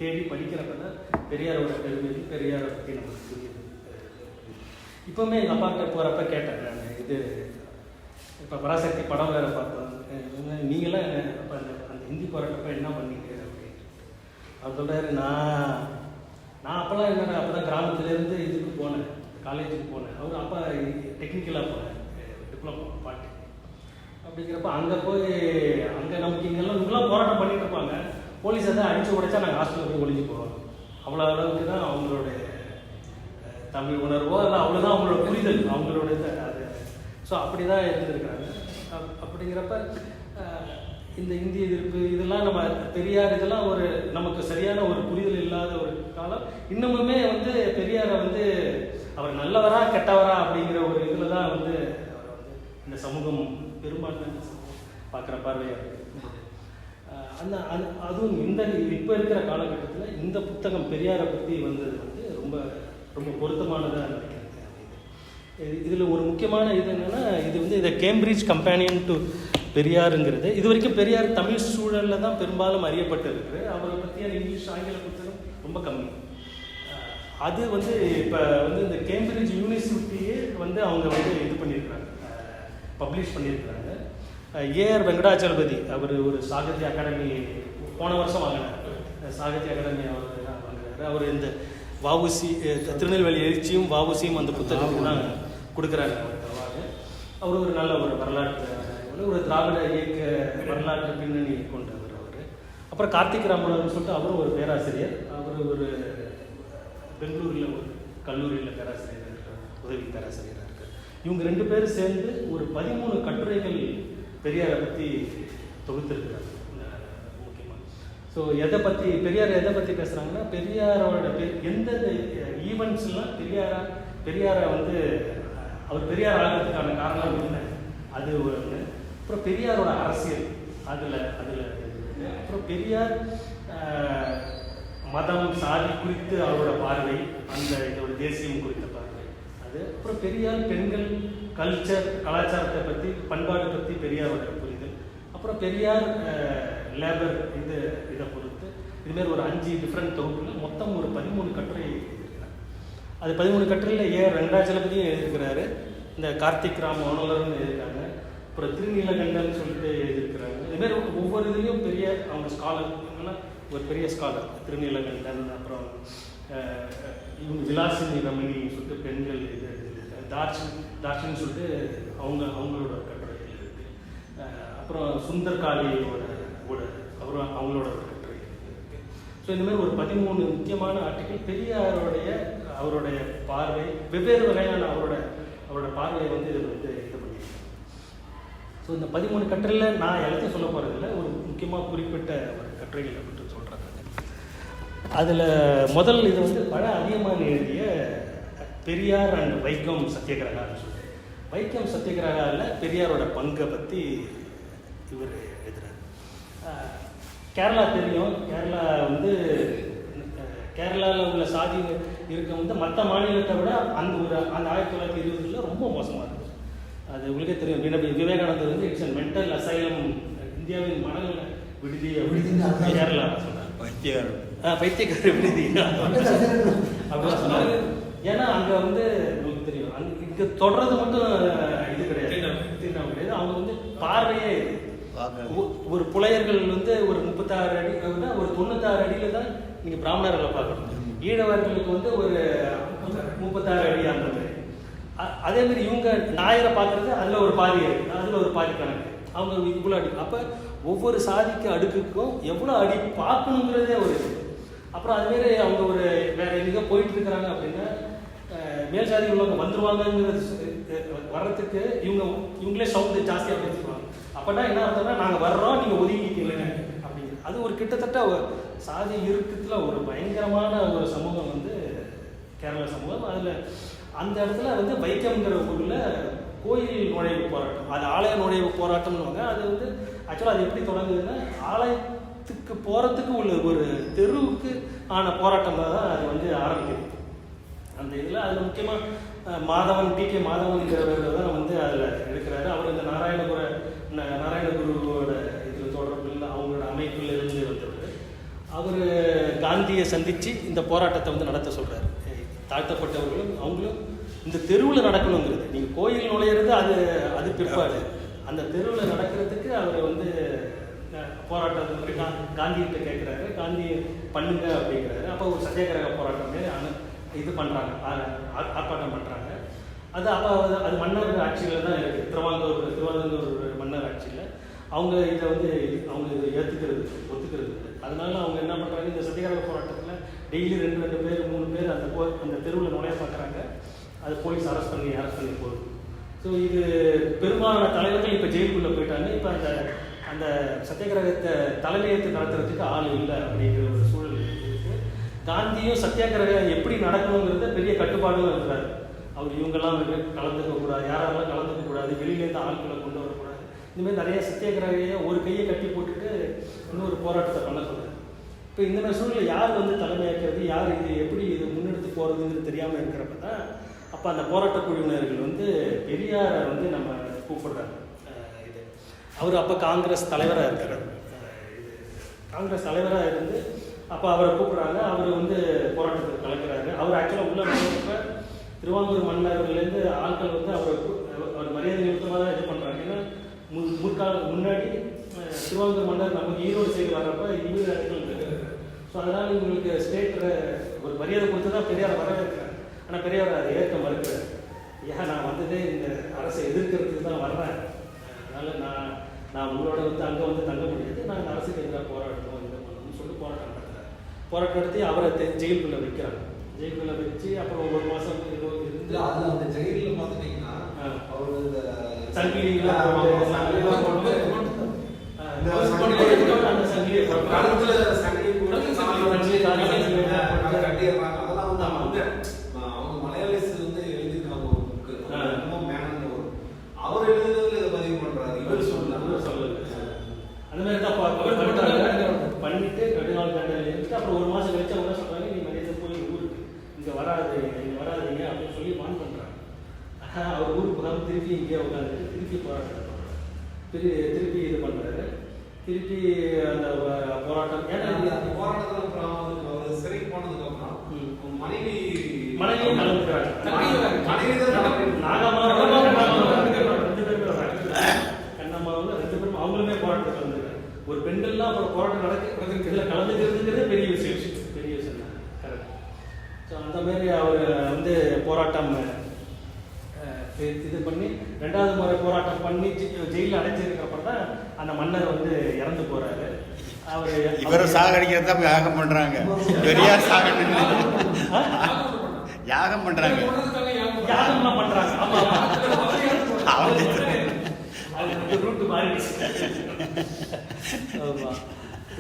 தேடி படிக்கிறப்ப தான் பெரியாரோட பெருமை பெரியாரை பற்றி நமக்கு புரியுது. இப்போவுமே எங்கள் அப்பாக்கிட்ட போகிறப்ப கேட்டேன் நான், இது இப்போ பராசக்தி படம் வேறு பார்த்தோம், நீங்களாம் அப்போ அந்த ஹிந்தி போராட்டப்போ என்ன பண்ணீங்க அப்படின்ட்டு அவர் சொல்கிறாரு, நான் அப்போல்லாம் என்னென்ன அப்போ தான் கிராமத்துலேருந்து இதுக்கு போனேன், காலேஜுக்கு போனேன். அவர் அப்பா டெக்னிக்கலாக போனேன், டிப்ளமோ பாட்டு. அப்படிங்கிறப்ப அங்கே போய் அங்கே நமக்கு இங்கெல்லாம் போராட்டம் பண்ணிட்டு இருப்பாங்க, போலீஸ் எதாவது அடித்து உடைச்சா நாங்கள் ஹாஸ்டலில் போய் ஒழிஞ்சு போவோம். அவ்வளோ அளவுக்கு தான் அவங்களுடைய தமிழ் உணர்வோ இல்லை அவ்வளோதான் அவங்களோட புரிதல், அவங்களோட அது. ஸோ அப்படி தான் இருந்திருக்கிறாங்க. அப்படிங்கிறப்ப இந்த இந்திய எதிர்ப்பு இதெல்லாம் நம்ம பெரியார் இதெல்லாம் ஒரு நமக்கு சரியான ஒரு புரிதல் இல்லாத ஒரு காலம். இன்னமுமே வந்து பெரியாரை வந்து அவர் நல்லவரா கெட்டவரா அப்படிங்கிற ஒரு இதில் தான் வந்து அவரை வந்து இந்த சமூகம் பெரும்பான்மை பார்க்குற பார்வையாக இருக்குது. அதுவும் இந்த இப்போ இருக்கிற காலகட்டத்தில் இந்த புத்தகம் பெரியாரை பற்றி வந்தது வந்து ரொம்ப ரொம்ப பொருத்தமானதாக நினைக்கிறேன். இதில் ஒரு முக்கியமான இது என்னென்னா, இது வந்து இதை கேம்பிரிட்ஜ் கம்பேனியன் டு பெரியாருங்கிறது இது வரைக்கும் பெரியார் தமிழ் சூழலில் தான் பெரும்பாலும் அறியப்பட்டிருக்கு. அவரை பற்றியான இங்கிலீஷ் ஆங்கில புத்தகம் ரொம்ப கம்மி. அது வந்து இப்போ வந்து இந்த கேம்பிரிட்ஜ் யூனிவர்சிட்டியே வந்து அவங்க வந்து இது பண்ணியிருக்கிறாங்க, பப்ளிஷ் பண்ணியிருக்கிறாங்க. ஏஆர் வெங்கடாச்சலபதி அவர் ஒரு சாகித்ய அகாடமி போன வருஷம் வாங்கினார், சாகித்ய அகாடமி அவர் தான் வாங்கினார். அவர் இந்த வஉசி திருநெல்வேலி எழுச்சியும் வஉசியும் அந்த புத்தகத்துக்கு தான் கொடுக்குறாங்க அவருக்கு. அவர் ஒரு நல்ல ஒரு வரலாற்று ஒரு திராவிட இயக்க வரலாற்று பின்னணி கொண்டவர் அவர். அப்புறம் கார்த்திக் ராமன் சொல்லிட்டு அவரும் ஒரு பேராசிரியர், அவர் ஒரு பெங்களூரில் ஒரு கல்லூரியில் பேராசிரியராக இருக்கார், உதவி பேராசிரியராக இருக்கார். இவங்க 2 பேரும் சேர்ந்து ஒரு 13 கட்டுரைகள் பெரியாரை பற்றி தொகுத்திருக்கிறாங்க முக்கியமாக. ஸோ பெரியார் எதை பற்றி பேசுகிறாங்கன்னா, பெரியாரோட எந்தெந்த ஈவெண்ட்ஸ்லாம் பெரியாரை வந்து அவர் பெரியார் ஆகிறதுக்கான காரணம் இல்லை அது ஒன்று. அப்புறம் பெரியாரோட அரசியல் அதில் அப்புறம் பெரியார் மதம் சாதி குறித்து அவரோட பார்வை, அந்த இதோட தேசியம் குறித்த பார்வை அது. அப்புறம் பெரியார் பெண்கள் கலாச்சாரத்தை பற்றி பண்பாடு பற்றி பெரியாரோட புரிதல். அப்புறம் பெரியார் லேபர் இதை பொறுத்து இதுமாரி ஒரு 5 டிஃப்ரெண்ட் தொகுப்புகள் மொத்தம் ஒரு 13 கட்டுரை எழுதியிருக்கிறார். அது 13 கட்டுரையில் ஏஆர் வெங்கடாச்சலபதியும் எழுதியிருக்கிறாரு, இந்த கார்த்திக் ராம் ஓனலர்னு எழுதியிருக்காங்க, அப்புறம் திருநீலகண்டன் சொல்லிட்டு எழுதியிருக்கிறாங்க. இதுமாரி ஒவ்வொரு இதுலேயும் பெரிய அவங்க ஸ்காலர், இவங்கெல்லாம் ஒரு பெரிய ஸ்காலர் திருநீலகண்டன். அப்புறம் இவங்க விலாசினி ரமணி சொல்லிட்டு பெண்கள் இது தார்ஷின்னு சொல்லிட்டு அவங்களோட கட்டுரைகள் இருக்குது. அப்புறம் சுந்தர் காளியோட அவங்களோட கட்டுரை இருக்குது. ஸோ இந்த மாதிரி ஒரு 13 முக்கியமான ஆர்டிக்கல் பெரியாருடைய அவருடைய பார்வை, வெவ்வேறு வகையான அவரோட பார்வையை வந்து இதில் வந்து இது பண்ணியிருக்கேன். ஸோ இந்த 13 கட்டுரையில் நான் எல்லாத்தையும் சொல்ல போகிறதில்ல, ஒரு முக்கியமாக குறிப்பிட்ட ஒரு கட்டுரைகளை மட்டும் சொல்கிறேன். அதில் முதல் இது வந்து பல அதிகமாக எழுதிய பெரியார் அண்ட் வைக்கம் சத்தியகிரகான்னு சொல்லுவார். வைக்கம் சத்தியகிரகாவில் பெரியாரோட பங்கை பற்றி இவர் எழுதுறார். கேரளா தெரியும், கேரளா வந்து கேரளாவில் உள்ள சாதி இருக்க வந்து மற்ற மாநிலத்தை விட அந்த 1920 ரொம்ப மோசமாக இருக்குது. அது உங்களுக்கே தெரியும், விவேகானந்தர் வந்து இட்ஸ் அ மென்டல் அசைலம், இந்தியாவின் மனநல விடுதி அப்படின்னு கேரளா சொன்னார். பைத்தியக்கார விடுதி அப்படின்னு சொன்னார். ஏன்னா அங்கே வந்து உங்களுக்கு தெரியும், இங்கே தொடர்றது மட்டும் இது கிடையாது, தீர்ணம் கிடையாது. அவங்க வந்து பார்வையே ஒரு புலையர்கள் வந்து ஒரு 36 அடி ஒரு 96 அடியில் தான் நீங்கள் பிராமணர்களை பார்க்கணும். ஈழவர்களுக்கு வந்து ஒரு 36 அடி அந்த மாதிரி. அதேமாதிரி இவங்க நாயரை பார்க்குறது அதில் ஒரு பாதி இருக்குது, அதில் ஒரு பாதி கணக்கு. அவங்க இவ்வளோ அடி. அப்போ ஒவ்வொரு சாதிக்கு அடுக்குக்கும் எவ்வளோ அடி பார்க்கணுங்கிறதே ஒரு இது. அப்புறம் அதுமாரி அவங்க ஒரு வேற எங்கேயோ போயிட்டு இருக்கிறாங்க அப்படின்னா மேல் சாதி உள்ளவங்க வந்துருவாங்கங்கிறது வர்றதுக்கு இவங்களே சவுண்டு ஜாஸ்தியாக பேசிக்குவாங்க. அப்போனா என்ன அர்த்தம்னா, நாங்கள் வர்றோம், நீங்கள் ஒதுக்கிட்டீங்க அப்படிங்கிறது. அது ஒரு கிட்டத்தட்ட சாதி இறுக்கத்தில் ஒரு பயங்கரமான ஒரு சமூகம் வந்து கேரளா சமூகம். அதில் அந்த இடத்துல வந்து வைக்கம்ங்கிற ஊரில் கோயில் நுழைவு போராட்டம், அது ஆலய நுழைவு போராட்டம்னுவாங்க. அது வந்து ஆக்சுவலாக அது எப்படி தொடங்குதுன்னா, ஆலயத்துக்கு போகிறதுக்கு உள்ள ஒரு தெருவுக்கு ஆன போராட்டமாக தான் அது வந்து ஆரம்பிக்குது அந்த இதில். அதில் முக்கியமாக மாதவன் டிகே மாதவன்கிறவர் தான் வந்து அதில் இருக்கிறாரு. அவர் இந்த நாராயணகுருவோட இதில் தொடர்பில் அவங்களோட அமைப்பில் இருந்து வந்தவர். அவர் காந்தியை சந்தித்து இந்த போராட்டத்தை வந்து நடத்த சொல்கிறார். தாழ்த்தப்பட்டவர்களும் அவங்களும் இந்த தெருவில் நடக்கணுங்கிறது, நீங்கள் கோயில் நுழையிறது அது பிற்பாடு, அந்த தெருவில் நடக்கிறதுக்கு அவர் வந்து போராட்டத்துக்கு காந்திகிட்ட கேட்குறாரு. காந்தி பண்ணுங்க அப்படிங்கிறாரு. அப்போ ஒரு சத்தியாகிரக போராட்டம் இது பண்ணுறாங்க, ஆர்ப்பாட்டம் பண்ணுறாங்க. அப்போ அது மன்னர் ஆட்சியில் தான் இருக்குது. திருவாங்கூர் மன்னர் ஆட்சியில் அவங்க இதை வந்து அவங்க இதை ஒத்துக்கிறது. அதனால அவங்க என்ன பண்ணுறாங்க, இந்த சத்தியாகிரக போராட்டத்தில் டெய்லி 2 பேர் 3 பேர் அந்த தெருவில் நுழைய பார்க்குறாங்க. அது போலீஸ் அரெஸ்ட் பண்ணி போகுது. ஸோ இது பெரும்பாலான தலைவர்கள் இப்போ ஜெயிலுக்குள்ளே போயிட்டாங்க. இப்போ அந்த சத்தியாகிரகத்தை தலைமையேற்று நடத்துறதுக்கு ஆள் இல்லை அப்படிங்கிற ஒரு சூழல் இருக்குது. காந்தியும் சத்தியாகிரகம் எப்படி நடக்கணுங்கிறத பெரிய கட்டுப்பாடும் இருக்கிறார். அவர் இவங்கெல்லாம் கலந்துக்க கூடாது, யாரெல்லாம் கலந்துக்க கூடாது, வெளியிலேருந்து ஆட்களை கொண்டு வரக்கூடாது. இந்தமாதிரி நிறைய சத்தியாகிரகையை ஒரு கையை கட்டி போட்டுட்டு இன்னொரு போராட்டத்தை பண்ண சொல்கிறார். இப்போ இந்த மாதிரி சூழலை யார் வந்து தலைமையாக்கிறது, யார் எப்படி இது முன்னெடுத்து போகிறதுங்கிறது தெரியாமல் இருக்கிறப்ப தான் அப்போ அந்த போராட்ட குழுவினர்கள் வந்து பெரியாரை வந்து நம்ம கூப்பிடுறாங்க. அவர் அப்போ காங்கிரஸ் தலைவராக இருக்கிறார். காங்கிரஸ் தலைவராக இருந்து அப்போ அவரை கூப்பிட்றாங்க. அவர் வந்து போராட்டத்துக்கு கலக்கிறாரு. அவர் ஆக்சுவலாக உள்ள நுழைஞ்சப்ப திருவாங்கூர் மன்னர்கள்லேருந்து ஆட்கள் வந்து அவர் மரியாதை நிமித்தமாக தான் இது பண்ணுறாங்க. ஏன்னா முன்னாடி திருவாங்கூர் மன்னர் நமக்கு ஈரோடு சைடு வர்றப்ப இவர் இடங்கள் இருக்குது. ஸோ அதனால் இவங்களுக்கு ஸ்டேட்டில் ஒரு மரியாதை கொடுத்து தான் பெரியார் வரவேற்கிறார். ஆனால் பெரியார் அதை ஏற்க மறுக்கிறார். ஏன் நான் வந்ததே இந்த அரசை எதிர்க்கிறதுக்கு தான் வர்றேன், அதனால் நான் உங்களோட வந்து அங்கே வந்து தங்க முடியாது, நான் இந்த அரசுக்கு எதிராக போராடணும் இதை பண்ணணும்னு சொல்லி போராட்டம் நடத்துகிறார். போராட்டம் நடத்தி அவரை ஜெயிலுக்குள்ளே வைக்கிறாங்க. ஜெயிலுக்குள்ளே வச்சு அப்புறம் 1 மாதம் இருந்து அதில் அந்த ஜெயிலில் பார்த்துட்டிங்கன்னா அவர் இந்த சங்கிலியெல்லாம் அவங்க மலையாளிஸ் வந்து எழுதியிருக்காங்க ஒரு புக்கு, அவர் எழுதுறதுல இதை பதிவு பண்றாரு. இவர் சொல்லல அந்த மாதிரி தான் பண்ணிட்டு கடுநாள் தண்டனை எடுத்துட்டு அப்புறம் 1 மாதம் கழிச்சு அவங்க சொல்றாங்க, நீ மரியாதை போய் ஊருக்கு இங்கே வராதீங்க அப்படின்னு சொல்லி வான் பண்றாங்க. அவர் ஊருக்கு போகாமல் திருப்பி இங்கே உட்காந்துட்டு திருப்பி திருப்பி இது பண்றாரு. திருப்பி அந்த போராட்டம் அந்த போராட்டத்தில் அவர் சிறைக்கு போனதுக்கு அப்புறம் மனைவியும் கலந்துக்கிறாங்க. கண்ணம்மாவில் 2 பேரும் அவங்களுமே போராட்டத்தில் கலந்துக்கிறாங்க. ஒரு பெண்கள்லாம் அப்புறம் போராட்டம் நடக்கிறதுல கலந்துக்கிறதுங்கிறதே பெரிய விஷயம் தான். கரெக்ட். ஸோ அந்த மாதிரி அவர் வந்து போராட்டம் இது பண்ணி 2வது முறை போராட்டம் பண்ணி ஜெயிலில் அடைச்சிருக்கிறப்ப தான் அந்த மன்னர் வந்து இறந்து போறாரு. இவரை சாகடிக்கிறது தான் யாகம் பண்றாங்க. பெரியார் யாகம் பண்றாங்க. யாகம்லாம் பண்றாங்க.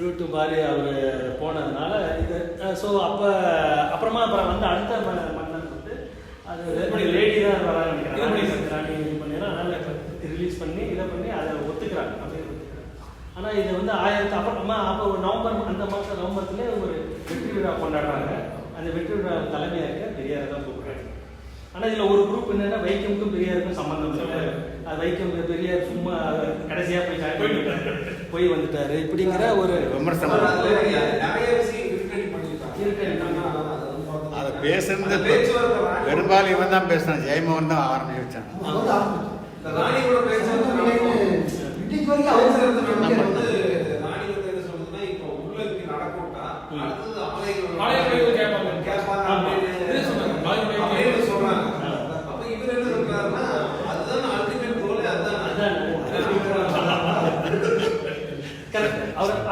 ரூட்டு மாதிரி அவர் போனதுனால இது. ஸோ அப்புறமா வந்து அடுத்த மன்னர் வந்து அது லேடி தான் வராங்க நினைக்கிறாங்க. ராணி இது பண்ணினா அதனால ரிலீஸ் பண்ணி இதை பண்ணி அதை ஒத்துக்கிறாங்க. அப்படியே ஒத்துக்கிறாங்க. ஆனால் இது வந்து அப்புறமா அப்போ ஒரு அந்த மாதம் நவம்பர்லேயே ஒரு வெற்றி விழா கொண்டாடுறாங்க. அந்த வெற்றி விழா தலைமையாக பெரியார் தான் கூப்பிடுறாங்க. ஆனால் இதில் ஒரு குரூப் என்னன்னா வைக்கமுக்கும் பெரியாருக்கும் சம்பந்தம் இல்லை, அது வைக்கம் பெரியார் சும்மா கடைசியாக போய் வந்துட்டாரு இப்படிங்கிற ஒரு விமர்சனம். அதை பேசுறது பெரும்பாலும் இவன் தான் பேசுறான். ஜெயமோகன் தான் ஆரம்பிச்சு வச்சான்.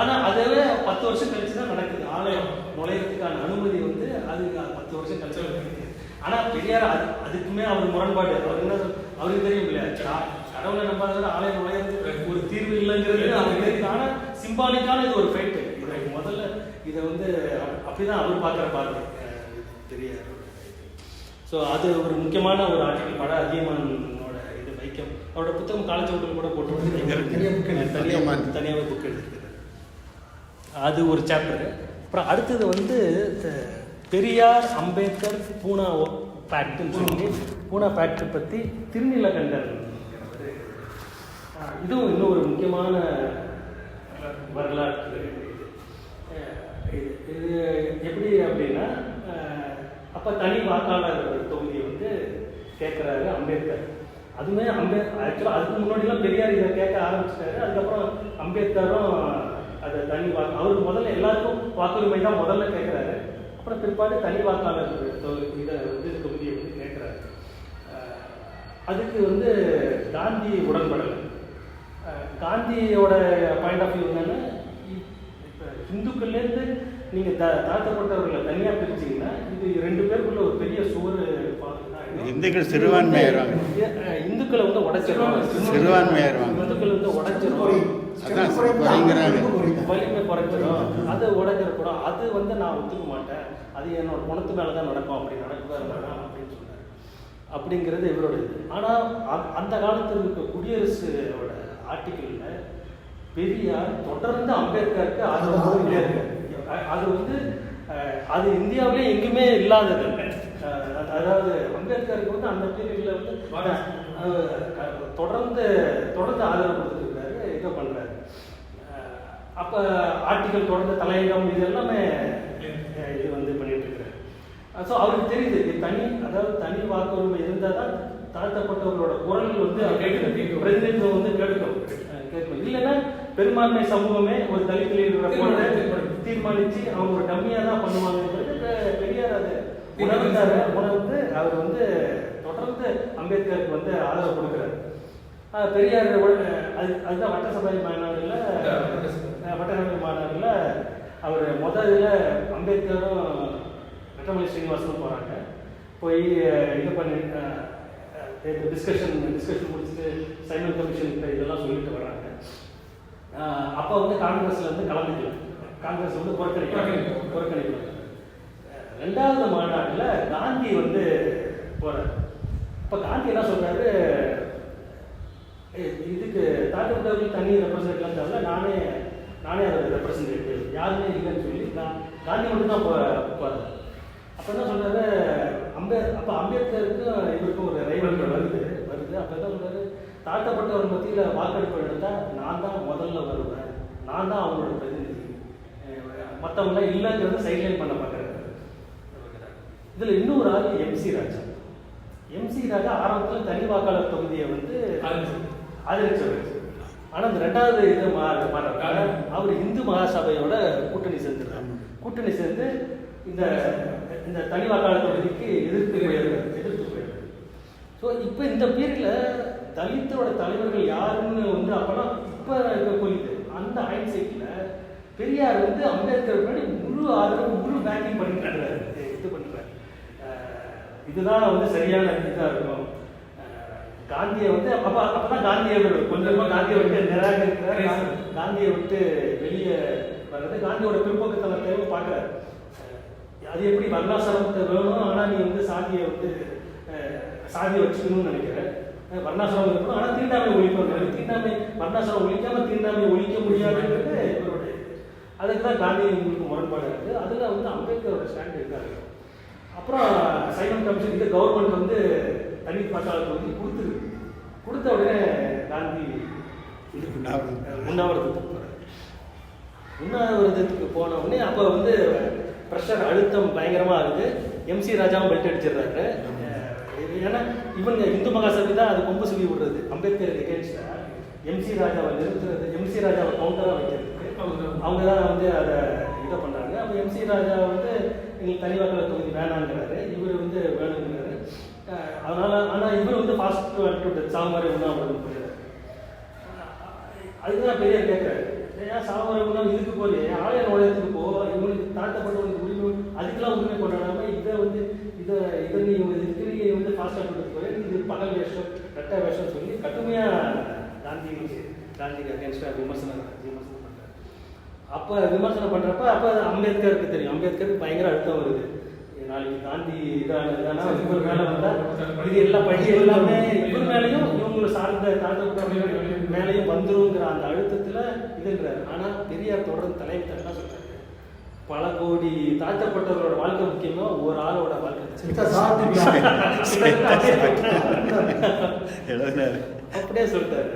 ஆனால் அதே 10 வருஷம் கழிச்சு தான் நடக்குது. ஆலயம் நுழையறதுக்கான அனுமதி வந்து அது 10 வருஷம் கழிச்சு நடக்குது. ஆனால் பெரியார் அதுக்குமே அவர் முரண்பாடு. அவர் என்ன அவருக்கு தெரியும் இல்லையா, கடவுளை நம்பாதவரை ஆலயம் நுழையறதுக்கு ஒரு தீர்வு இல்லைங்கிறது அவருக்கு தெரியுது. ஆனால் சிம்பாலிக்கான இது ஒரு ஃபைட்டு. இதை முதல்ல இதை வந்து அப்படிதான் அவர் பார்க்குற பார்வை பெரியார். ஸோ அது ஒரு முக்கியமான ஒரு ஆர்டிகல். பட அதியமானோட இது வைக்கம் அவரோட புத்தகம் காலேஜ் ஹோட்டல் கூட போட்டு தனியாக புக் எடுத்துருக்குது. அது ஒரு சாப்டர். அப்புறம் அடுத்தது வந்து பெரியார் அம்பேத்கர் பூனா பேக்ட்னு சொல்லி பூனா பேக்ட் பற்றி திருநீலகண்டர் இதுவும் இன்னும் ஒரு முக்கியமான வரலாற்று. இது எப்படி அப்படின்னா, அப்போ தனி வாக்காளர் தொகுதியை வந்து கேட்குறாரு அம்பேத்கர். அதுவுமே ஆக்சுவலாக அதுக்கு முன்னாடிலாம் பெரியார் இதை கேட்க ஆரம்பிச்சிட்டாரு. அதுக்கப்புறம் அம்பேத்கரும் அதை தனி அவருக்கு முதல்ல எல்லாருக்கும் வாக்குரிமை தான் முதல்ல கேட்குறாரு. அப்புறம் பிற்பாடு தனி வாக்காளர் இதை வந்து தொகுதியை வந்து கேட்குறாரு. அதுக்கு வந்து காந்தி உடன்படலை. காந்தியோட பாயிண்ட் ஆஃப் வியூ என்னன்னா, இப்போ ஹிந்துக்கள்லேருந்து நீங்கள் தாழ்த்தப்பட்டவர்களை தனியாக பிரிச்சிங்கன்னா இது 2 பேருக்குள்ள ஒரு பெரிய சுவர். இந்துக்கள் சிறுபான்மையாயிருவாங்க, இந்துக்களை வந்து உடைச்சிருவாங்க, சிறுபான்மையாயிருவாங்க, இந்துக்கள் வந்து உடைச்சிரும், வலிமை குறைச்சிடும், அது உடைஞ்சிடக்கூடும். அது வந்து நான் ஒத்துக்க மாட்டேன், அது என்னோட குணத்து மேலே தான் நடக்கும், அப்படி நடக்குதா வேணாம் அப்படின்னு சொன்னார். அப்படிங்கிறது இவரோட இது. ஆனால் அந்த காலத்தில் இருக்க குடியரசோட ஆர்டிக்கிளில் பெரியார் தொடர்ந்து அம்பேத்கருக்கு ஆதரவு இருக்காரு. அது வந்து அது இந்தியாவிலே எங்குமே இல்லாதது. அதாவது அம்பேத்கருக்கு வந்து அந்த பீரியடில் வந்து தொடர்ந்து ஆதரவு கொடுத்துருக்காரு, இதை பண்ணுறாரு. அப்போ ஆர்டிக்கல் தொடர்ந்து தலையங்கம் இது எல்லாமே இது வந்து பண்ணிட்டு இருக்காரு. ஸோ அவருக்கு தெரியுது அதாவது தனி வாக்குரிமை இருந்தால் தான் தாழ்த்தப்பட்டவர்களோட குரல் வந்து பிரதிநிதித்துவம் வந்து கேட்கணும். இல்லைன்னா பெரும்பான்மை சமூகமே ஒரு தலித்தில் இருக்கிற போல தீர்மானித்து அவங்க ஒரு டம்மியாக தான் பண்ணுவாங்கன்றது பெரியார் அதை உணர்ந்து அவர் வந்து தொடர்ந்து அம்பேத்கருக்கு வந்து ஆதரவு கொடுக்குறாரு. பெரியார் அதுதான் வட்டசபை மாநாடுல அவர் முதல்ல அம்பேத்கரும் வெட்டமலை ஸ்ரீனிவாசனும் போகிறாங்க. போய் இது பண்ணி டிஸ்கஷன் முடிச்சுட்டு சைமன் கமிஷன் இதெல்லாம் சொல்லிட்டு வர்றாங்க. அப்போ வந்து காங்கிரஸ்ல இருந்து கலந்துக்கல, காங்கிரஸ் வந்து புறக்கணிக்கல. 2வது மாநாட்டில் காந்தி வந்து போறாரு. இப்போ காந்தி என்ன சொல்றாரு, இதுக்கு தாழ்த்தப்பட்டவர்கள் தனி ரெப்ரசன்டேட்டிவ்லாம் தேவை, நானே அதை ரெப்ரசன்டேட்டிவ் யாருமே இல்லைன்னு சொல்லி காந்தி மட்டும் தான் போறாரு. அப்போ என்ன சொல்றாரு, அப்போ அம்பேத்கருக்கு இவருக்கும் ஒரு ரைவல்கள் வருது. அப்போ என்ன சொல்றாரு, தாழ்த்தப்பட்டவர் மத்தியில் வாக்கெடுப்பு எடுத்தால் நான் தான் முதல்ல வருவேன், நான் தான் அவங்களோட பிரதிநிதி, மற்றவங்களாம் இல்லைங்கிறத சைட்லைன் பண்ண பார்க்குறாரு. இதில் இன்னொரு ஆள் எம்சி ராஜா ஆரம்பத்தில் தனி வாக்காளர் தொகுதியை வந்து ஆதரிச்சவர். ஆனால் இந்த 2வது இது மாறாங்க, அவர் இந்து மகாசபையோட கூட்டணி சேர்ந்து இந்த தனி வாக்காளர் தொகுதிக்கு எதிர்த்து போயிருக்காரு. ஸோ இப்போ இந்த பீரியடில் தலித்தோட தலைவர்கள் யாருன்னு வந்து அப்போலாம் இப்போ புரியுது. அந்த ஹைட்சைட்டில் பெரியார் வந்து அம்பேத்கர் முன்னாடி முழு ஆதரவு முழு பேக்கிங் பண்ணிட்டு இது பண்ணுறாரு. இதுதான் வந்து சரியான இதாக இருக்கும். காந்தியை வந்து அப்பதான் காந்தியை கொஞ்சமாக காந்தியை விட்டு நிராகரிக்கிறார், காந்தியை விட்டு வெளியே வர்றது, காந்தியோட பிற்போக்குத்தனத்தையும் பார்க்குறாரு. அது எப்படி வர்ணாசிரமத்தை வேணும், ஆனால் நீ வந்து சாதியை வச்சுக்கணும்னு நினைக்கிறேன். வர்ணாசிரமம் இருக்கணும், ஆனால் தீண்டாமை ஒழிக்கணும். வர்ணாசிரமம் ஒழிக்காம தீண்டாமை ஒழிக்க முடியாதுன்றது இவருடைய. அதுக்கு தான் காந்தி உங்களுக்கு முரண்பாடு இருக்குது. அதில் வந்து அம்பேத்கரோட ஸ்டாண்ட் இருக்காரு. அப்புறம் சைமன் கமிஷன் இது கவர்மெண்ட் வந்து தனி வாக்காளர் வந்து கொடுத்த உடனே காந்தி உண்ணாவிரதத்துக்கு போன உடனே அப்போ வந்து ப்ரெஷர் அழுத்தம் பயங்கரமாக இருக்குது. எம்சி ராஜாவும் பெல்ட் அடிச்சிடுறாரு. ஏன்னா இவங்க இந்து மகாசபை தான் அது கொம்பு சுவி விடுறது அம்பேத்கர் எகேன்ஸ்டா. எம்சி ராஜாவை நிறுத்துறது, எம்சி ராஜாவை கவுண்டராக வைக்கிறதுக்கு அவங்க தான் வந்து அதை இதை பண்ணுறாங்க. அப்போ எம்சி ராஜா வந்து எங்களுக்கு தனி வாக்காளர் தொகுதி வேணாங்கிறாரு, இவர் வந்து வேணுங்கிறாரு. ஆனால் இவர் வந்து ஃபாஸ்ட் சாமாரி உண்ணாவிரதம் போயிடுறாரு. அதுதான் பெரியார் கேட்குறாரு, ஏன் சாமாரி உண்ணாவிரதம் இதுக்கு போகுது, ஆலய நுழையத்துக்கு போ, இவங்களுக்கு தாழ்த்தப்பட்டவங்களுக்கு உரிமை அதுக்கெல்லாம் உரிமை கொண்டாடாமல் இதை நீ இருக்கிறீங்க வந்து ஃபாஸ்ட்டாக கொடுத்து போய் இது பகல் வேஷம் ரெட்ட வேஷம் சொல்லி கடுமையாக காந்திக்கு அகேன்ஸ்டாக விமர்சனம் பண்ணுறாரு. அப்போ விமர்சனம் பண்ணுறப்ப அப்போ அம்பேத்கருக்கு தெரியும், அம்பேத்கருக்கு பயங்கர அழுத்தம் வருது. நாளைக்கு காந்தி இதானா இவர் மேலே வந்தால் இது எல்லாம் பழி எல்லாமே இவர் மேலேயும் இவங்களை சார்ந்த தாழ்த்தப்பட்ட மேலேயும் வந்துருங்கிற அந்த அழுத்தத்தில் இதுங்கிறாரு. ஆனால் பெரியார் தொடர்ந்து தலைமை சொல்றாரு, பல கோடி தாழ்த்தப்பட்டவரோட வாழ்க்கை முக்கியமா, ஒரு ஆளோட வாழ்க்கை அப்படியே சொல்லிட்டாரு.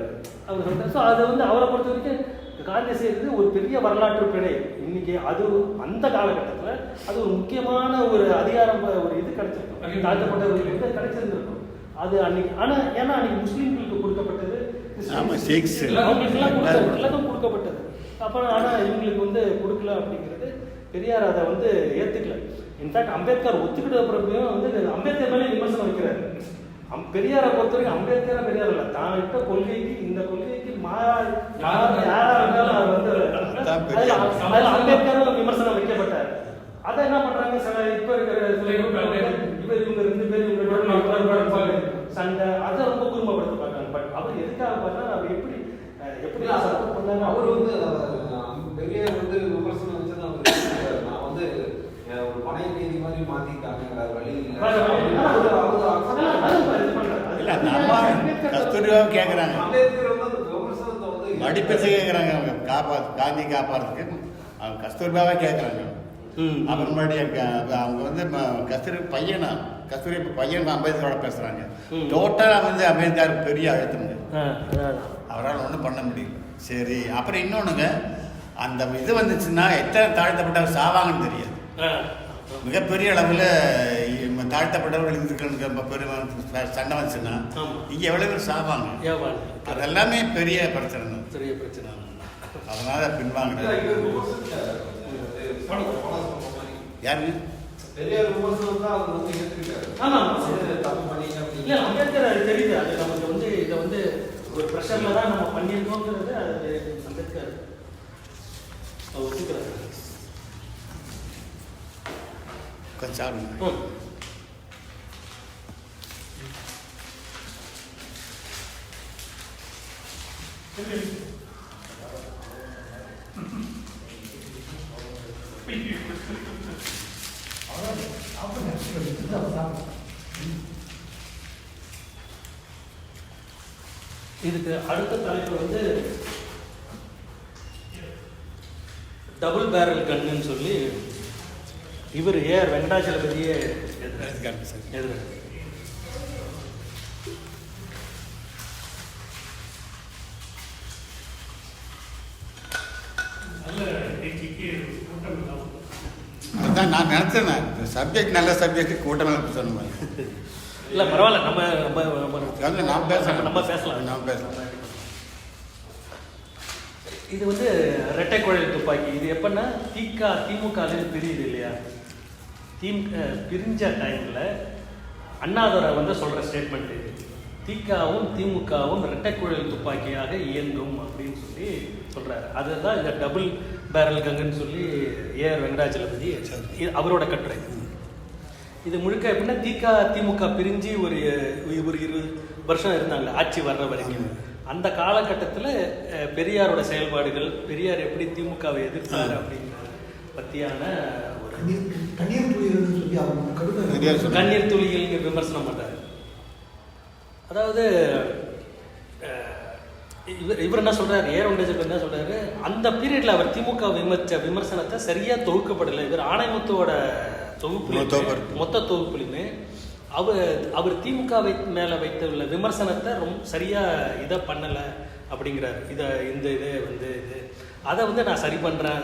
அவர் சொல்றாரு. ஸோ அதை வந்து அவரை பொறுத்த வரைக்கும் காந்தி செய்கிறது ஒரு பெரிய வரலாற்று பிழை. இன்னைக்கு அது அந்த காலகட்டத்தில் அது ஒரு முக்கியமான ஒரு அதிகாரம், ஒரு இது கிடைச்சிருக்கும், தாழ்த்தப்பட்ட ஒரு இது கிடைச்சிருந்திருக்கும் அது அன்னைக்கு. ஆனால் ஏன்னா அன்னைக்கு முஸ்லீம்களுக்கு கொடுக்கப்பட்டது, எல்லாருக்கும் கொடுக்கப்பட்டது. அப்புறம் ஆனால் இவங்களுக்கு வந்து கொடுக்கல அப்படிங்கிறது பெரியார் அதை வந்து ஏற்றுக்கல. இன்ஃபேக்ட் அம்பேத்கர் ஒத்துக்கிட்ட பிறப்பையும் வந்து அம்பேத்கர் மேலே விமர்சனம் வைக்கிறாரு. பெரியாரை பொறுத்த வரைக்கும் அம்பேத்கரை பெரியார் இல்லை, தான் இட்ட கொள்கைக்கு இந்த கொள்கைக்கு யாரா இருந்தாலும் அவர் வந்து அம்பேத்கரும் விமர்சனம் வைக்கப்பட்டார். அதை என்ன பண்றாங்க, இப்ப இருக்கிற இவர் இவங்க 2 பேர் இவங்க சண்டை அதை ரொம்ப குறும்பப்படுத்த பார்க்கறாங்க. பட் அவர் எதுக்காக பார்த்தா அவர் எப்படி சப்போர்ட் பண்ணாங்க. அவர் வந்து பெரிய வந்து விமர்சனம் வச்சது அவர் நான் வந்து ஒரு பணைய நீதி மாதிரி மாத்திட்டாங்க வழி கஸ்தூரியாவை கேட்குறாங்க, மடிப்பேச கேட்குறாங்க, அவங்க காந்தி காப்பாறதுக்கு அவங்க கஸ்தூரிபாவை கேட்குறாங்க. அப்புறமாடி அவங்க வந்து கஸ்தூரி இப்போ பையன் அம்பேத்கரோட பேசுகிறாங்க. டோட்டலாக வந்து அம்பேத்கருக்கு பெரிய அழுத்தம், அவரால் ஒன்றும் பண்ண முடியும். சரி, அப்புறம் இன்னொன்றுங்க, அந்த இது வந்துச்சுன்னா எத்தனை தாழ்த்தப்பட்டவர் சாவாங்கன்னு தெரியாது. மிகப்பெரிய அளவில் தாழ்த்தப்பட்டவர்கள் இருக்கிற பெரிய சண்டை வந்துச்சுன்னா இங்கே எவ்வளோ பேர் சாவாங்க. அதெல்லாமே பெரிய பிரச்சனை தான், பெரிய பிரச்சனை. அதனால பின்வாங்க. யாரு பெரியார் விமர்சனம் தான் அவர் வந்து ஏற்றுக்கிட்டாரு. தப்பு பண்ணிங்க இல்லை, அம்பேத்கர் அது தெரியுது. அது நமக்கு வந்து இதை வந்து ஒரு ப்ரெஷரில் தான் நம்ம பண்ணியிருக்கோங்கிறது அது அம்பேத்கர் ஒத்துக்கிறாரு. கொஞ்சம் இதுக்கு அடுத்த தலைப்பு வந்து டபுள் பேரல் கன்னுன்னு சொல்லி இவர் ஏஆர் வெங்கடாச்சலபதியே எதிர அதுதான் நான் நினச்சேன். சப்ஜெக்ட் நல்ல சப்ஜெக்ட் கூட்டம் சொன்ன இல்லை, பரவாயில்ல, நம்ம பேசலாம். இது வந்து இரட்டை குழல் துப்பாக்கி. இது எப்பன்னா திமுக பிரியுது இல்லையா, பிரிஞ்ச டைமில் அண்ணாதுரை வந்து சொல்கிற ஸ்டேட்மெண்ட் இது. திகாவும் திமுகவும் இரட்டை குழல் துப்பாக்கியாக இயங்கும் அப்படின்னு சொல்லி சொல்கிறாரு. அதுதான் இந்த டபுள் பேரல் கங்குன்னு சொல்லி ஏஆர் வெங்கடாச்சலபதி அவரோட கட்டுரை. இது முழுக்க எப்படின்னா திமுக பிரிஞ்சு ஒரு 20 வருஷம் இருந்தாங்க ஆட்சி வர்ற வரைக்கும். அந்த காலகட்டத்தில் பெரியாரோட செயல்பாடுகள், பெரியார் எப்படி திமுகவை எதிர்த்தார் அப்படிங்கிற பற்றியான ஒரு கண்ணீர் துளிகள் விமர்சனம் பண்ணுறாரு. அதாவது இவர் என்ன சொல்றாரு, ஏஆர் வெங்கடாச்சலபதி என்ன சொல்றாரு, அந்த பீரியட்ல அவர் திமுக விமர்சனத்தை சரியா தொகுக்கப்படலை. இவர் ஆணைமுத்துவோட மொத்த தொகுப்புலையுமே அவர் திமுகவை மேல வைத்துள்ள விமர்சனத்தை ரொம்ப சரியா இதை பண்ணலை அப்படிங்கிறார். இந்த இதே வந்து அதை வந்து நான் சரி பண்ணுறேன்,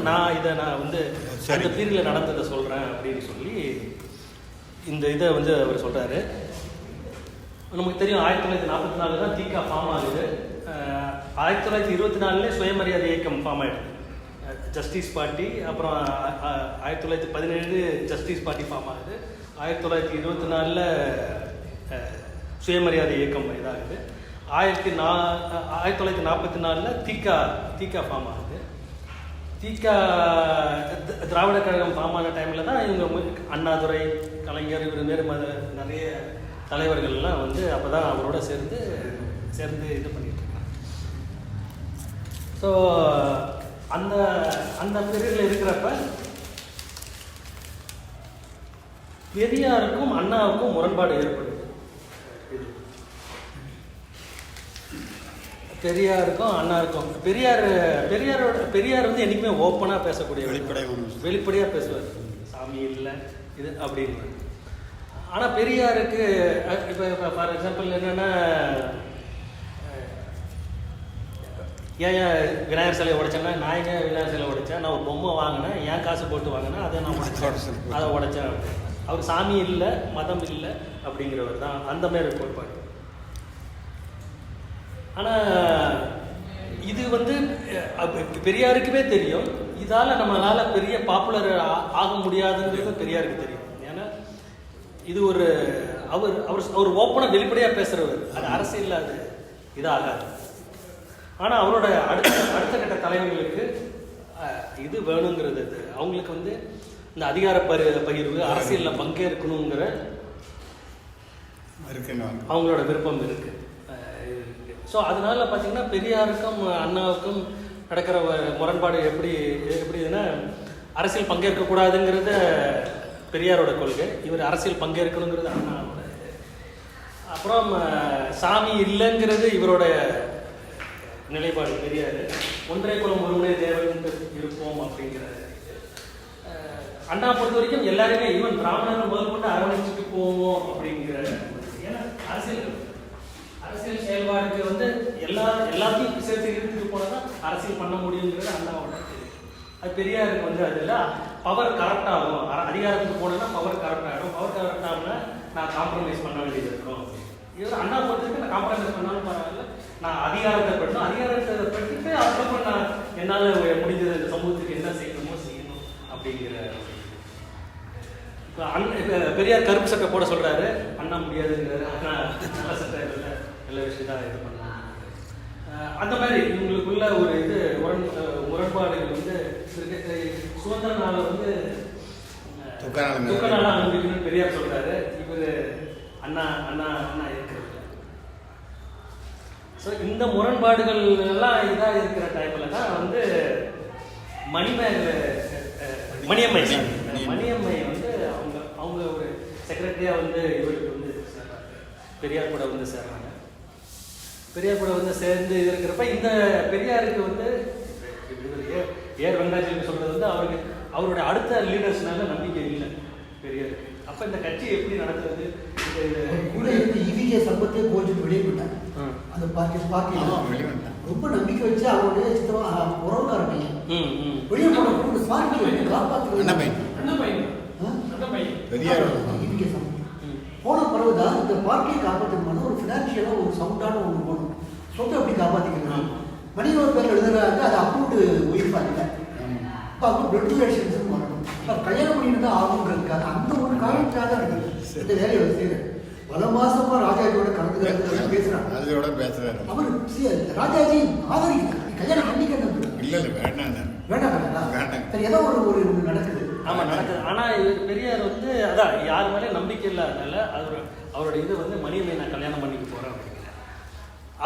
நான் வந்து அந்த பீரியட்ல நடந்ததை சொல்றேன் அப்படின்னு சொல்லி இந்த இதை வந்து அவர் சொல்றாரு. நமக்கு தெரியும் 1944 தான் திக ஃபார்ம் ஆகுது. 1924 சுயமரியாதை இயக்கம் ஃபார்ம் ஆகிடுது, ஜஸ்டிஸ் பார்ட்டி. அப்புறம் 1917 ஜஸ்டிஸ் பார்ட்டி ஃபார்ம் ஆகுது. 1924 சுயமரியாதை இயக்கம் இதாகுது. 1944 திக ஃபார்ம் ஆகுது. திராவிட கழகம் ஃபார்ம் ஆன டைமில் தான் இவங்க அண்ணாதுரை, கலைஞர், இவர் நிறைய தலைவர்கள்லாம் வந்து அப்போ தான் அவரோட சேர்ந்து இது பண்ணிட்டு இருக்காங்க. ஸோ அந்த பீரியடில் இருக்கிறப்ப பெரியாருக்கும் அண்ணாவுக்கும் முரண்பாடு ஏற்படுது. பெரியாருக்கும் அண்ணாருக்கும் பெரியார் வந்து என்றைக்குமே ஓப்பனாக பேசக்கூடிய, வெளிப்படையாக பேசுவார். சாமி இல்லை இது அப்படின்னு. ஆனால் பெரியாருக்கு இப்போ ஃபார் எக்ஸாம்பிள் என்னென்னா, ஏன் விநாயகர் சிலையை உடைச்சேன்னா, நான் ஏன் விநாயகர் சிலை உடைச்சேன், நான் ஒரு பொம்மை வாங்கினேன், ஏன் காசு போட்டு வாங்கினேன், அதை நான் உடைச்சேன், அதை உடைச்சேன். அவர் சாமி இல்லை, மதம் இல்லை அப்படிங்கிறவர் தான் அந்த மாதிரி கோட்பாடு. ஆனால் இது வந்து பெரியாருக்குமே தெரியும், இதால் நம்மளால் பெரிய பாப்புலர் ஆக முடியாதுங்கிறது பெரியாருக்கு தெரியும். ஏன்னா இது ஒரு அவர் ஓப்பனாக வெளிப்படையாக பேசுகிறவர், அது அரசியலில் அது இதாகாது. ஆனால் அவரோட அடுத்த கட்ட தலைவர்களுக்கு இது வேணுங்கிறது, அவங்களுக்கு வந்து இந்த அதிகார பகிர்வு, அரசியலில் பங்கேற்கணுங்கிற அவங்களோட விருப்பம் இருக்கு. ஸோ அதனால பார்த்தீங்கன்னா பெரியாருக்கும் அண்ணாவுக்கும் நடக்கிற முரண்பாடு எப்படின்னா, அரசியல் பங்கேற்கக்கூடாதுங்கிறத பெரியாரோட கொள்கை, இவர் அரசியல் பங்கேற்கணுங்கிறது அண்ணாவோட. அப்புறம் சாமி இல்லைங்கிறது இவரோட நிலைப்பாடு. பெரியார் ஒன்றே குலம் ஒருவனே தேவன் இருப்போம் அப்படிங்கிற. அண்ணா பொறுத்த வரைக்கும் எல்லாருமே ஈவன் பிராமணர்கள் முதல் கொண்டு அரவணைச்சிட்டு போவோம் அப்படிங்கிற. ஏன்னா அரசியல் செயல்பாடுக்கு வந்து எல்லாத்தையும் சேர்த்து இழுத்துட்டு போனதான் அரசியல் பண்ண முடியுங்கிறது அண்ணாவோட. அது பெரியாருக்கு வந்து அது இல்லை, பவர் கரெக்ட் ஆகும், அதிகாரத்துக்கு போனேன்னா பவர் கரெக்ட் ஆகிடும், பவர் கரெக்ட் ஆகும்னா நான் காம்ப்ரமைஸ் பண்ண வேண்டியது இருக்கும். இவர் அண்ணா பொறுத்தவரைக்கும் நான் காம்ப்ரமைஸ் பண்ணாலும் பரவாயில்ல, நான் அதிகாரத்தை படுத்தணும், அதிகாரத்தை படுத்திட்டு அதுக்கப்புறம் நான் என்னால் முடிஞ்சது இந்த சமூகத்துக்கு என்ன செய்யணுமோ செய்யணும் அப்படிங்கிற. இப்போ பெரியார் கருப்பு சட்டை போட சொல்கிறாரு, அண்ணா முடியாதுங்கிறாரு. ஆனால் நல்ல சட்டை இல்லை, நல்ல விஷயம் தான் இது பண்ணணும். அந்த மாதிரி இவங்களுக்குள்ள ஒரு இது முரண்பாடுகள் வந்து சுதந்திர நாளை வந்து துக்க நாளாக அனுபவிக்கணும்னு பெரியார் சொல்கிறாரு. இவர் அண்ணா அண்ணா அண்ணா இருக்கிறது. ஸோ இந்த முரண்பாடுகள் எல்லாம் இதாக இருக்கிற டைமில் தான் வந்து மணியம்மை வந்து அவங்க ஒரு செக்ரட்டரியாக வந்து இவருக்கு வந்து சேர்றாங்க, பெரியார் கூட வந்து சேர்றாங்க. பெரியார் கூட வந்து சேர்ந்து இருக்கிறப்ப இந்த பெரியாருக்கு வந்து ஏர் வெங்கடாச்சலம் சொல்கிறது வந்து அவருடைய அடுத்த லீடர்ஸ்னால நம்பிக்கை இல்லை பெரியாருக்கு. அப்போ இந்த கட்சி எப்படி நடத்துறது, கூட இருந்து ஈவிகே சம்பத்தே கோச்சு வெளியே போயிட்டாங்க. அந்த பார்ட்டி ரொம்ப நம்பிக்கை வச்சு அவருடைய உறவுக்காரங்க வெளியே போன பார்ட்டி காப்பாற்று போன பிறகுதான் இந்த பார்ட்டியை காப்பாற்றணும்னா ஒரு ஃபினான்ஷியலாக ஒரு சவுண்டான ஒன்று போகணும், சொத்தை எப்படி காப்பாற்றிக்கணும். மணியோட பேர் எழுதுறாங்க, அது அப்ரூவ்டு ஒய்ஃபாங்க. இப்போ அவங்க பிளட் ரிலேஷன்ஸ் வரணும், கல்யாணம் பண்ணிட்டு தான் ஆகுங்கிறதுக்காக அந்த ஒரு காரணத்துக்காக தான் இருக்குது இந்த வேலையை செய்கிறேன். பல மாசமா ராஜாஜியோட கலந்து பேசுறாரு. அவர் ராஜாஜி ஆதரிக்கிறார், கல்யாணம் பண்ணிக்கணும் வேண்டாம், ஏதோ ஒரு நடக்குது. ஆமாம் நடக்குது. ஆனால் பெரியார் வந்து அதான் யார் மேலே நம்பிக்கை இல்லாதனால அவரோட இது வந்து மணியம்மை நான் கல்யாணம் பண்ணிக்க போகிறேன் அப்படிங்கிற.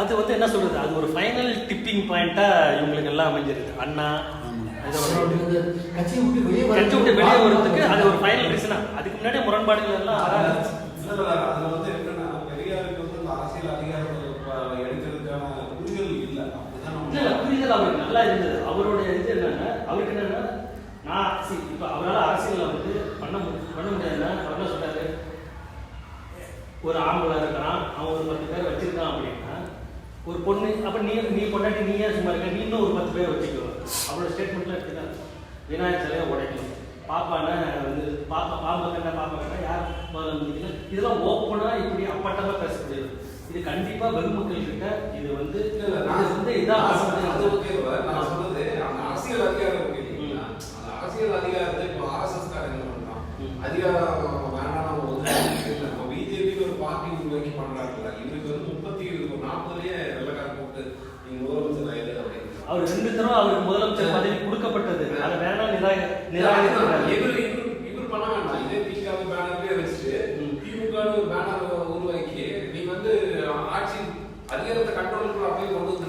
அது வந்து என்ன சொல்றது, அது ஒரு ஃபைனல் டிப்பிங் பாயிண்ட்டாக இவங்களுக்கு எல்லாம் அமைஞ்சிருது. அண்ணா கட்சி விட்டு வெளியே வரதுக்கு அது ஒரு ஃபைனல் ரீசனா. அதுக்கு முன்னாடியே முரண்பாடுகள் எல்லாம் அதில் வந்து என்னன்னா பெரியாருக்கு வந்து அரசியல் அதிகாரம் எடுக்கிறதுக்கான புரிதல் இல்லை. இல்லை புரிதல் அவருக்கு நல்லா இருந்தது. அவருடைய இது என்னன்னா, அவருக்கு என்னன்னா நான் இப்போ அவரால் அரசியலில் வந்து பண்ண முடியாதுன்னா அவர் என்ன சொல்றாரு, ஒரு ஆம்பளை இருக்கிறான், அவன் ஒரு 10 பேர் வச்சிருக்கான் அப்படின்னா ஒரு பொண்ணு, அப்போ நீ பொண்டாட்டி நீ ஏன் சும்மா இருக்க, நீ இன்னும் ஒரு 10 பேர் வச்சுக்கோ. அவரோட ஸ்டேட்மெண்ட்லாம் இருக்குதான். விநாயகர் சிலையை உடைக்கணும், பாப்பான வந்து பாம்பை கண்டா யார் முதல்ல முடிக்கல, இதெல்லாம் ஓப்பனாக இப்படி அப்பட்டமாக பேசக்கூடியது. இது கண்டிப்பாக வெகுமக்கள் கிட்ட இது வந்து இதான் அரசியல் அதிகாரம் இருக்கு இல்லைங்களா, அந்த அரசியல் அதிகாரத்தை இப்போ ஆர்எஸ்எஸ் காரங்க பண்ணலாம். அதிகாரம் வேண்டாம், நம்ம பிஜேபிக்கு ஒரு பார்ட்டி உருவாக்கி பண்றாங்கல்ல, இவருக்கு வந்து 40லயே வெள்ளக்காரன் கூப்பிட்டு நீங்க முதலமைச்சர் ஆயிடுது அப்படின்னு அவர் 2 தடவை அவருக்கு முதலமைச்சர் பதவி கொடுக்கப்பட்டது. அதை வேணாம் இவர் பண்ண வேண்டாம். இதே திமுக பேனர்லயே வச்சுட்டு திமுக ஒரு பேனர் உருவாக்கி நீ வந்து ஆட்சி அதிகாரத்தை கண்ட்ரோலுக்குள்ள அப்படியே கொண்டு வந்து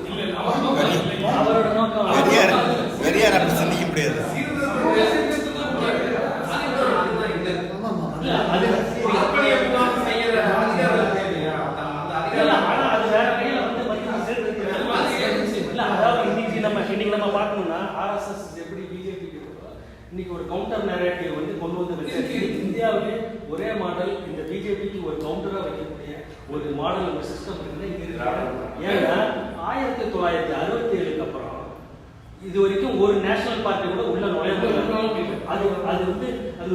அவரோட நோக்கம் பெரியார் அப்படி சொல்லிக்க முடியாது. இன்னைக்கு நம்ம பார்க்கணும்னா ஆர்எஸ்எஸ் எப்படி பிஜேபிக்கு இன்னைக்கு ஒரு கவுண்டர் நரேட்டிவ் வந்து கொண்டு வந்து இந்தியாவிலே ஒரே மாடல் இந்த பிஜேபிக்கு ஒரு கவுண்டரா வைக்கக்கூடிய ஒரு மாடல் ஒரு சிஸ்டம் இருக்குன்னா இங்க இருக்கு. ஏன்னா 1967 இது வரைக்கும் ஒரு நேஷனல் பார்ட்டி கூட உள்ள நுழைய முடியாது. அது அது வந்து அது